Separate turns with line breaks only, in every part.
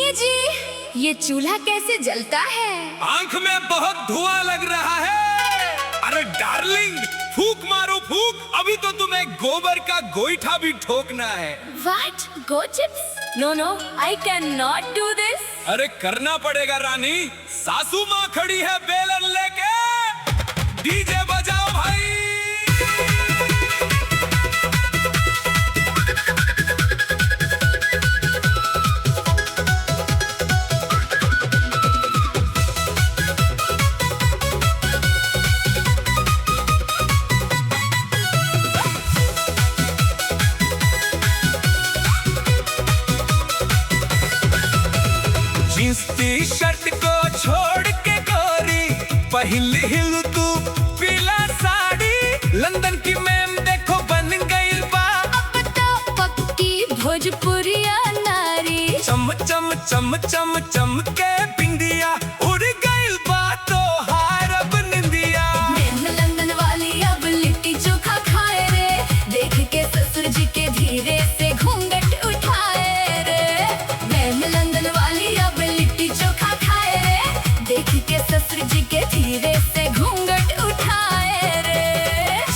सुनिए जी, ये चूल्हा कैसे जलता है?
आंख में बहुत धुआं लग रहा है। अरे डार्लिंग, फूंक मारो फूंक, अभी तो तुम्हें गोबर का गोईठा भी ठोकना है।
What? Go chips? No, no, I cannot do this.
अरे करना पड़ेगा रानी, सासू माँ खड़ी है बेलन लेके। डीजे बजाओ भाई। जींस टी शर्ट को छोड़ के गोरी पहली हिल तू पीला साड़ी। लंदन की मैम देखो बन गई बा
अब तो पक्की भोजपुरिया नारी।
चम चम चम चम चम के बिंदिया उड़ गई बा तो हार अब निंदिया।
मैम लंदन वाली अब लिट्टी चोखा खाए रे, देख के ससुर जी के धीरे से घूंघट उठाए रे। मैम लंदन वाली अब लिट्टी चोखा खाए रे, देख के ससुर जी के धीरे से घूंघट उठाए रे।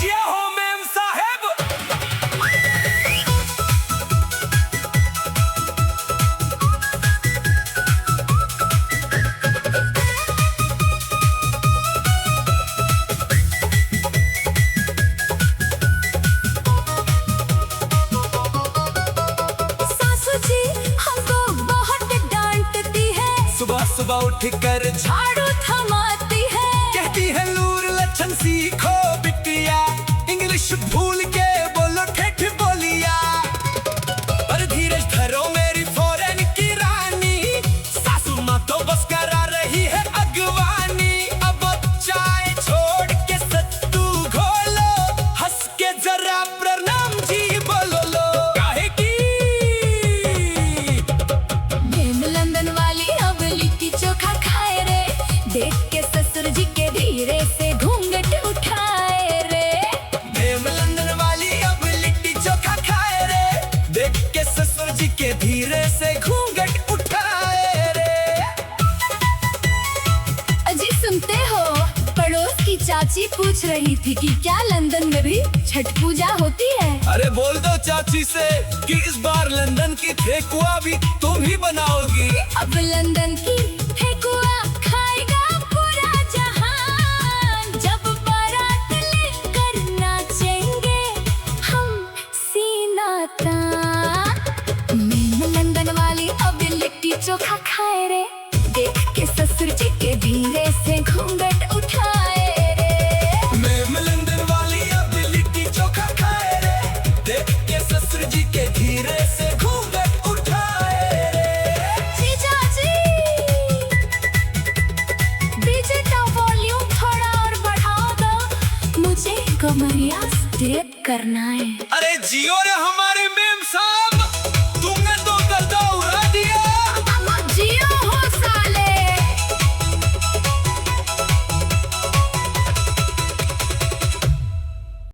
जिया हो मैम साहेब।
सासू जी हमको बहुत डांटती है,
सुबह सुबह उठ कर
झाड़ू थमाती है।
कहती है लूर लक्षण सीखो बिटिया, इंग्लिश भूल के बोलो ठेठ बोलिया। पर धीरज धरो मेरी फॉरेन की रानी, सासू माँ तो बस करा रही है अगवानी। अब चाय छोड़ के सत्तू घोलो, हंस के जरा प्रणाम जी बोलो लो। काहे की
मैम लंदन वाली अब लिट्टी चोखा खाए रे, देख के ससुर जी के धीरे से घूंघट उठाए रे।
मैम लंदन वाली अब लिट्टी चोखा खाए रे, देख के ससुर जी के धीरे से घूंघट उठाए रे।
अजी सुनते हो, पड़ोस की चाची पूछ रही थी कि क्या लंदन में भी छठ पूजा होती है?
अरे बोल दो चाची से कि इस बार लंदन की ठेकुआ भी तुम ही बनाओगी।
अब लंदन की ठेकुआ खाएगा पूरा जहान, जब बारात लेकर नाचेंगे हम सीना तान। मैम लंदन वाली अब लिट्टी चोखा खाए रे, देख के ससुर जी के धीरे से घूंघट उठाए रे।
मैम लंदन वाली अब लिट्टी चोखा खाए रे, देख के ससुर जी के धीरे से घूंघट उठाए रे।
जीजा जी, डीजे का वॉल्यूम थोड़ा और बढ़ा दो, मुझे कमरिया स्टेप करना है।
अरे जियो रे हमारे मैम साहब।